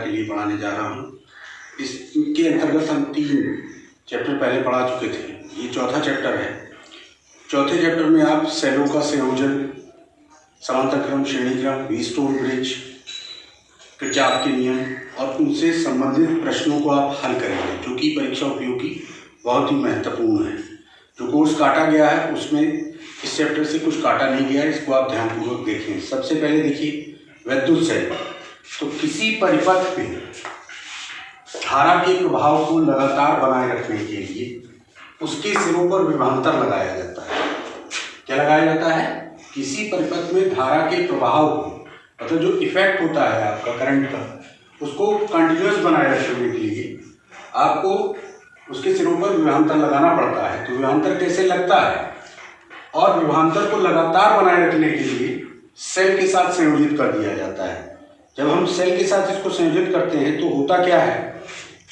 के लिए पढ़ाने जा रहा हूँ। इसके अंतर्गत हम 3 चैप्टर पहले पढ़ा चुके थे, ये चौथा चैप्टर है। चौथे चैप्टर में आप सेलों का संयोजन, समांतर क्रम, श्रेणी क्रम, वीटस्टोन ब्रिज, किरचॉफ के नियम और उनसे संबंधित प्रश्नों को आप हल करेंगे, जो कि परीक्षा उपयोगी बहुत ही महत्वपूर्ण है। जो कोर्स काटा गया है उसमें इस चैप्टर से कुछ काटा नहीं गया है, इसको आप ध्यानपूर्वक देखें। सबसे पहले देखिए विद्युत सेल। तो किसी परिपथ में धारा के प्रभाव को लगातार बनाए रखने के लिए उसके सिरों पर विभवांतर लगाया जाता है। क्या लगाया जाता है? किसी परिपथ में धारा के प्रभाव को, मतलब जो इफेक्ट होता है आपका करंट का, उसको कंटिन्यूअस बनाए रखने के लिए आपको उसके सिरों पर विभवांतर लगाना पड़ता है। तो विभवांतर कैसे लगता है? और विभवांतर को लगातार बनाए रखने के लिए सेल के साथ संयोजित कर दिया जाता है। जब हम सेल के साथ इसको संयोजित करते हैं तो होता क्या है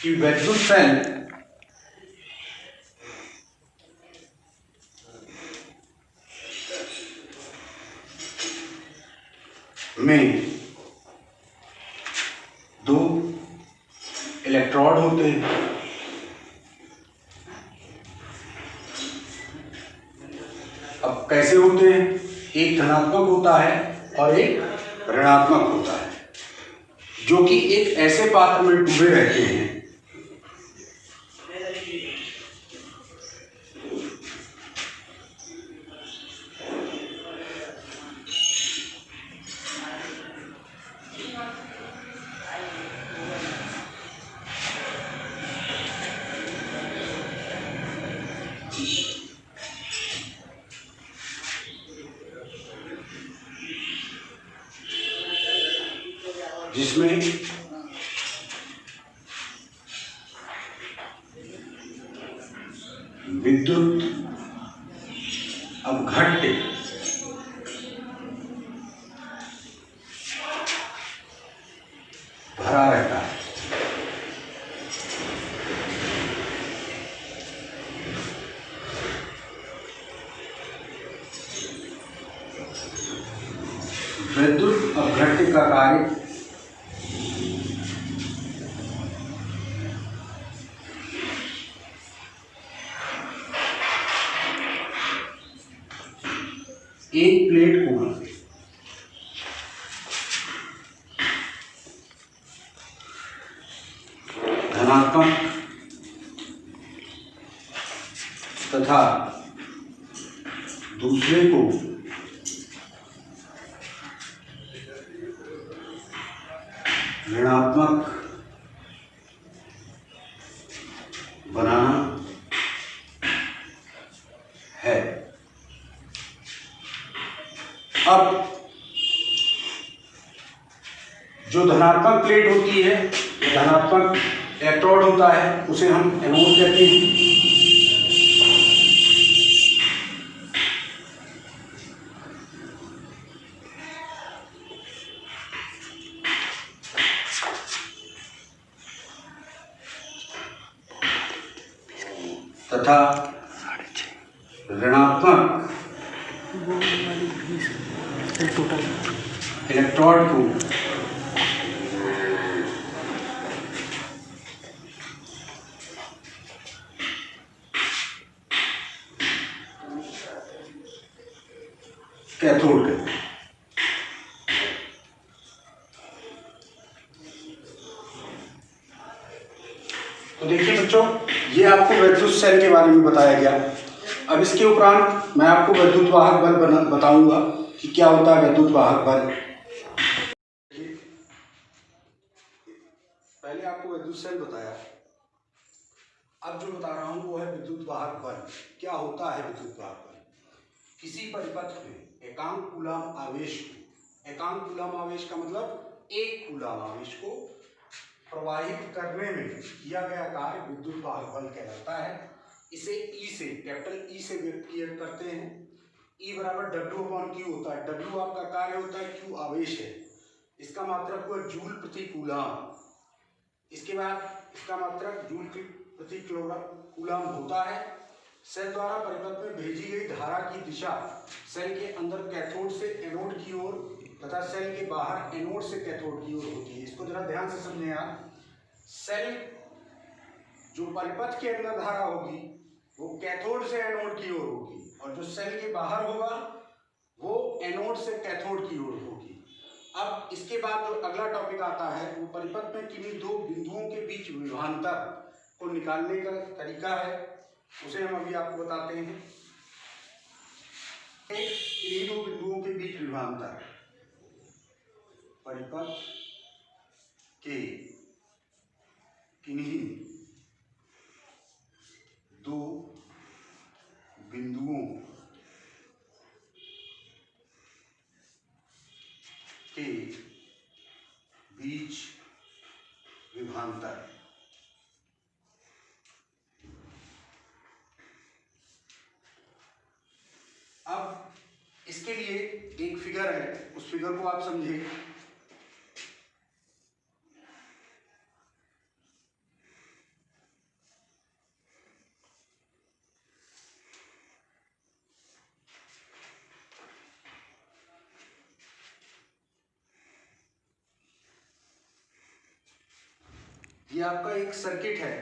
कि विद्युत सेल में 2 इलेक्ट्रोड होते हैं। अब कैसे होते हैं? एक धनात्मक होता है और एक ऋणात्मक होता है, जो कि एक ऐसे पात्र में डूबे रहते हैं जिसमें विद्युत अपघट्य भरा रहता है। विद्युत अपघट्य का कार्य एक प्लेट को धनात्मक तथा दूसरे को ऋणात्मक बनाना है। अब जो धनात्मक प्लेट होती है, धनात्मक इलेक्ट्रोड होता है, उसे हम एनोड कहते हैं। तथा ऋणात्मक इलेक्ट्रोड को कैथोड कहते हैं। तो देखिए बच्चों, ये आपको विद्युत सेल के बारे में बताया गया। अब इसके उपरांत मैं आपको विद्युत वाहक बल बताऊंगा कि क्या होता है विद्युत वाहक बल। पहले आपको विद्युत सेल बताया, अब जो बता रहा हूं वो है विद्युत वाहक बल। क्या होता है विद्युत वाहक बल? किसी परिपथ में एकांक कूलम आवेश को, एकांक कूलम आवेश का मतलब 1 कूलम आवेश को प्रवाहित करने में किया गया कार्य विद्युत वाहक बल कहलाता है। इसे ई से, कैपिटल ई से व्यक्त करते हैं। ई बराबर W/Q होता है। W आपका कार्य होता है, Q आवेश है, इसका मात्रक हुआ जूल प्रति कूलम। इसके बाद इसका मात्रक जूल प्रति कूलम होता है। सेल द्वारा परिपथ में भेजी गई धारा की दिशा सेल के अंदर कैथोड से एनोड की ओर तथा सेल के बाहर एनोड से कैथोड की ओर होती है। इसको जरा ध्यान से समझें आप। सेल जो परिपथ के अंदर धारा होगी वो कैथोड से एनोड की ओर होगी, और जो सेल के बाहर होगा वो एनोड से कैथोड की ओर होगी। अब इसके बाद जो अगला टॉपिक आता है वो परिपथ में किन्हीं दो बिंदुओं के बीच विभवांतर को निकालने का तरीका है, उसे हम अभी आपको बताते हैं। किन्हीं दो बिंदुओं के बीच विभवांतर, परिपथ के किन्हीं दो बिंदुओं के बीच विभवांतर। अब इसके लिए एक फिगर है, उस फिगर को आप समझें। ये आपका एक सर्किट है,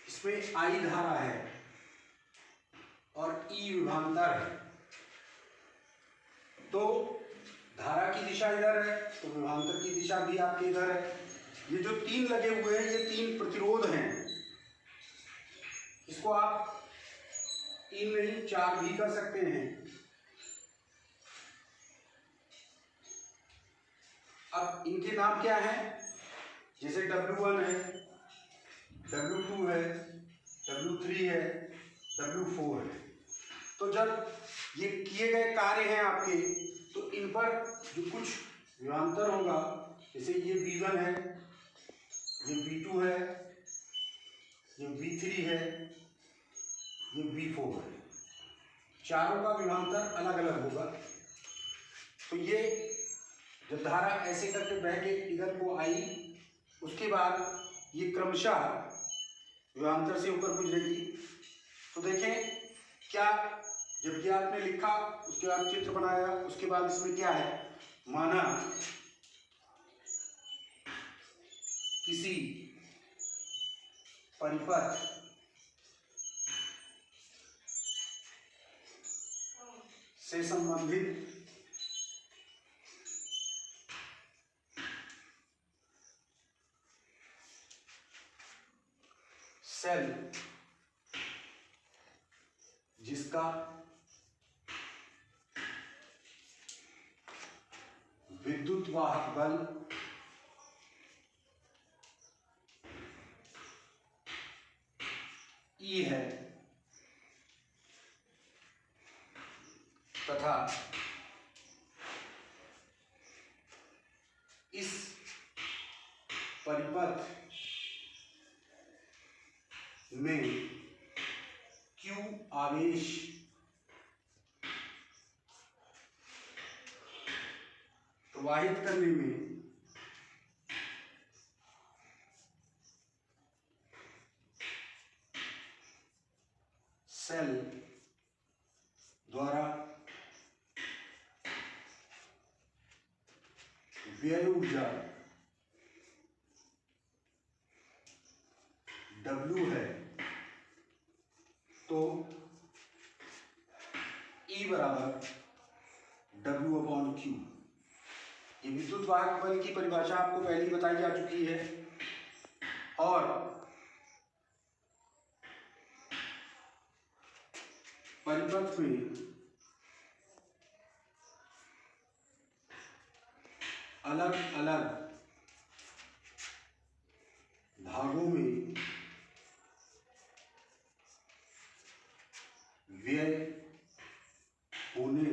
इसमें I धारा है और E विभवांतर है। तो धारा की दिशा इधर है तो विभवांतर की दिशा भी आपके इधर है। ये जो तीन लगे हुए हैं ये तीन प्रतिरोध हैं। इसको आप तीन नहीं चार भी कर सकते हैं। अब इनके नाम क्या हैं? जैसे W1 है, W2 है, W3 है, W4 है। तो जब ये किए गए कार्य हैं आपके, तो इन पर जो कुछ विभवांतर होगा, जैसे ये V1 है, ये V2 है, ये V3 है, ये V4 है। चारों का विभवांतर अलग अलग होगा। तो ये जब धारा ऐसे करके बह के इधर को आई, उसके बाद ये क्रमशः विभवांतर से ऊपर गुजरेगी। तो देखें क्या, जब ये आपने लिखा उसके बाद चित्र बनाया, उसके बाद इसमें क्या है, माना किसी परिपथ से संबंधित सेल जिसका विद्युत वाहक बल E है तथा इस परिपथ में Q आवेश प्रवाहित करने में सेल द्वारा व्यय ऊर्जा W है, तो E बराबर W/Q। ये विद्युत वाहक बल की परिभाषा आपको पहले ही बताई जा चुकी है। और परिपथ में अलग अलग भागों में व्यय होने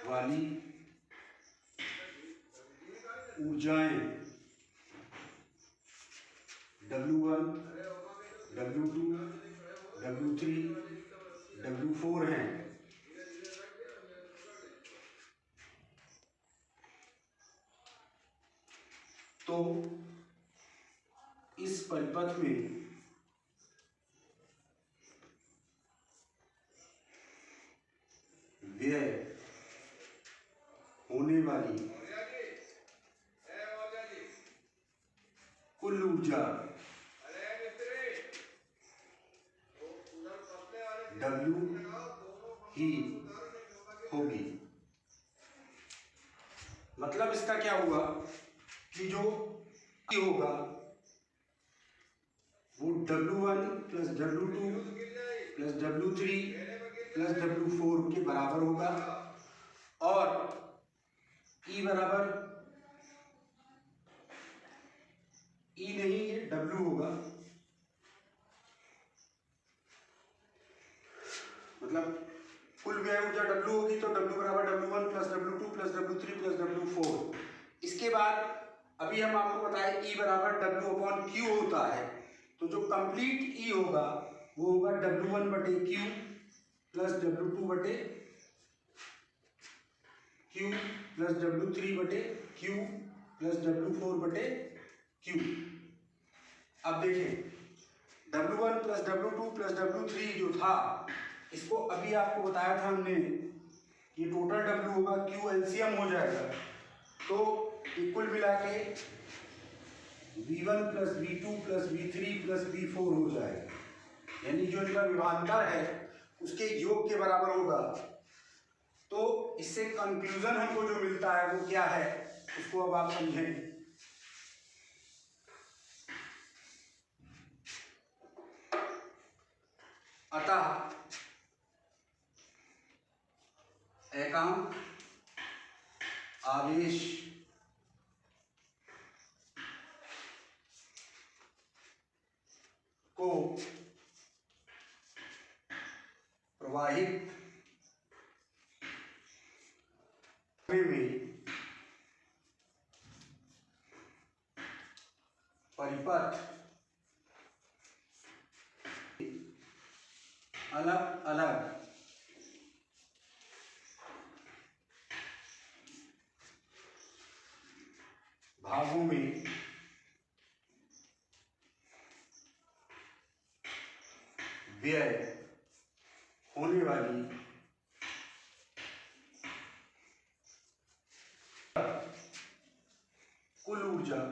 वाली ऊर्जाएं W1, W2, W3, W4 हैं। तो इस परिपथ में व्यय कुल ऊर्जा W ही होगी। मतलब इसका क्या हुआ कि जो होगा वो W1 plus W2 plus W3 plus W4 के बराबर होगा और E बराबर E नहीं, ये W होगा। मतलब कुल व्यय ऊर्जा W होगी तो W बराबर W1 plus W2 plus W3 plus W4। इसके बाद अभी हम आपको बताएं E बराबर W अपॉन Q होता है, तो जो कंप्लीट E होगा वो होगा W1 बटे Q प्लस W2 बटे Q प्लस W3 बटे Q प्लस W4 बटे Q। अब देखें W1 plus W2 plus W3 जो था, इसको अभी आपको बताया था हमने, ये टोटल W होगा, Q एलसीएम हो जाएगा, तो कुल मिला के V1 plus V2 plus V3 plus V4 हो जाएगा, यानी जो इनका विभांतर है उसके योग के बराबर होगा। तो इससे कंक्लूजन हमको जो मिलता है वो क्या है, उसको अब आप समझें। अतः एकांक आवेश को प्रवाहित में परिपथ अलग अलग भागों में व्यय होने वाली कुल ऊर्जा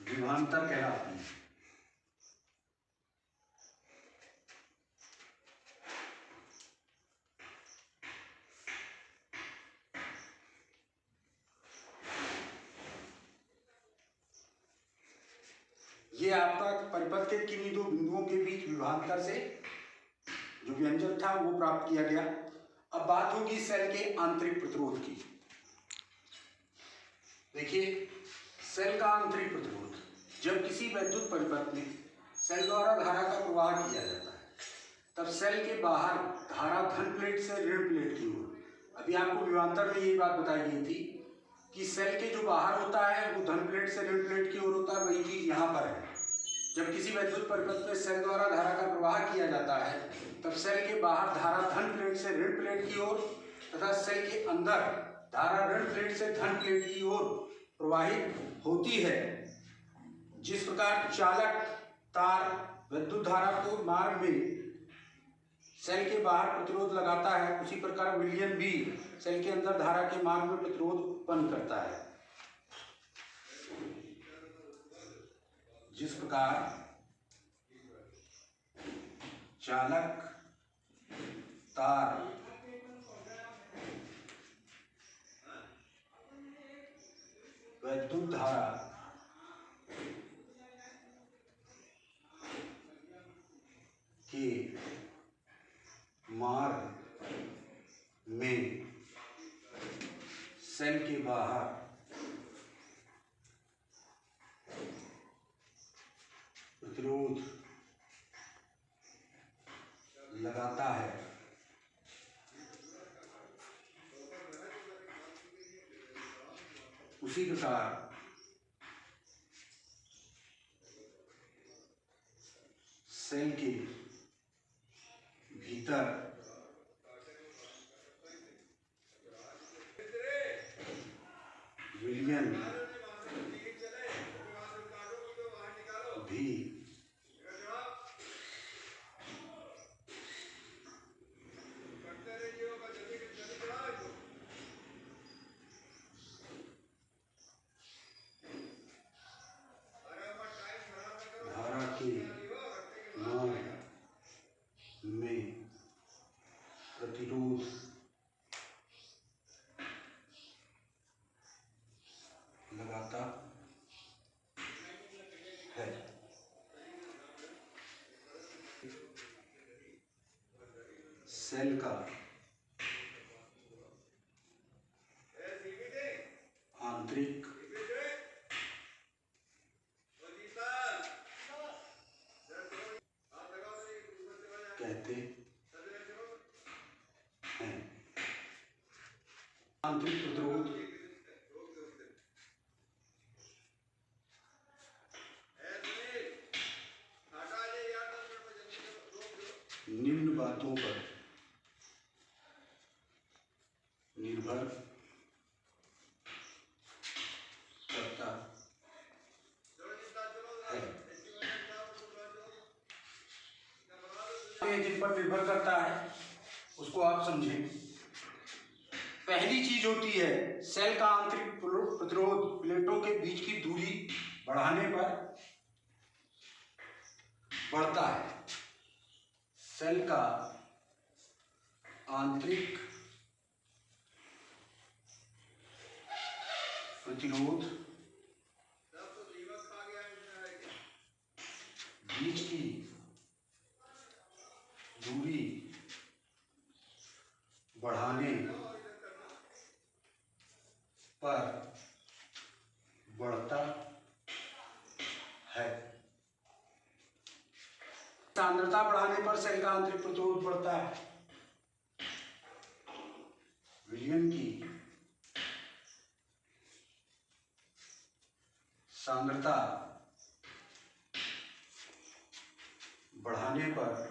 विभवांतर कहलाती है। ये आपका परिपथ के किन्हीं दो बिंदुओं के बीच विभवांतर से जो व्यंजक था वो प्राप्त किया गया। अब बात होगी सेल के आंतरिक प्रतिरोध की। देखिए सेल का आंतरिक प्रतिरोध, जब किसी वैद्युत परिपथ में सेल द्वारा धारा का प्रवाह किया जाता है तब सेल के बाहर धारा धन प्लेट से ऋण प्लेट की ओर। अभी आपको विभवांतर में यही बात बताई गई थी कि सेल के जो बाहर होता है वो धन प्लेट से ऋण प्लेट की ओर होता है, वही चीज यहाँ पर है। जब किसी वैद्युत परिपथ में सेल द्वारा धारा का प्रवाह किया जाता है तब सेल के बाहर धारा धन प्लेट से ऋण प्लेट की ओर तथा सेल के अंदर धारा ऋण प्लेट से धन प्लेट की ओर प्रवाहित होती है। जिस प्रकार चालक तार विद्युत धारा को मार्ग में सेल के बाहर प्रतिरोध लगाता है, उसी प्रकार विलयन भी सेल के अंदर धारा के मार्ग में प्रतिरोध उत्पन्न करता है। जिस प्रकार चालक तार विद्युत धारा के मार्ग में सेल के बाहर प्रतिरोध लगाता है, उसी प्रकार सेल के भीतर विलयन भी लगाता है। सेल का आंतरिक कहते हैं। आंतरिक प्रतिरोध निम्न बातों पर निर्भर करता है। जिन पर निर्भर करता है उसको आप समझें। पहली चीज होती है सेल का आंतरिक प्रतिरोध प्लेटों के बीच की दूरी बढ़ाने पर बढ़ता है। सेल का आंतरिक प्रतिरोध बीच की दूरी बढ़ाने पर बढ़ता है। सांद्रता बढ़ाने पर सेल का आंतरिक प्रतिरोध बढ़ता है। विलयन की सांद्रता बढ़ाने पर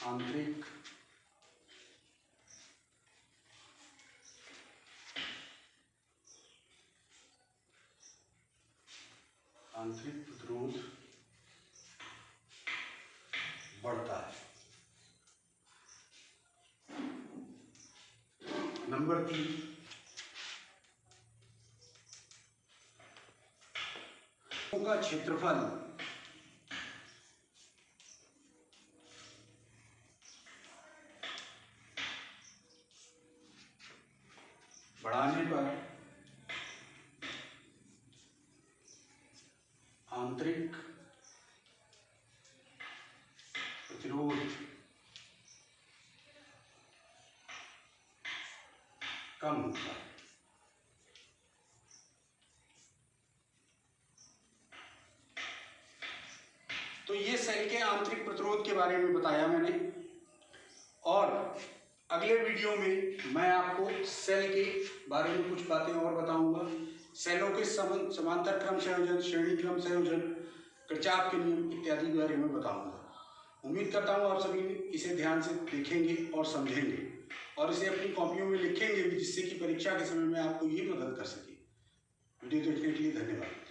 आंतरिक प्रतिरोध बढ़ता है। नंबर 3, का क्षेत्रफल बढ़ाने पर आंतरिक प्रतिरोध कम होता है। तो ये सेल के आंतरिक प्रतिरोध के बारे में बताया मैंने, और अगले वीडियो में मैं आपको सेल के बारे में कुछ बातें और बताऊंगा। सेलों के समांतर क्रम संयोजन, श्रेणी क्रम संयोजन, किरचॉफ के नियम इत्यादि के बारे में बताऊंगा। उम्मीद करता हूँ आप सभी इसे ध्यान से देखेंगे और समझेंगे और इसे अपनी कॉपियों में लिखेंगे भी, जिससे कि परीक्षा के समय में आपको ये मदद कर सके। वीडियो देखने के लिए धन्यवाद।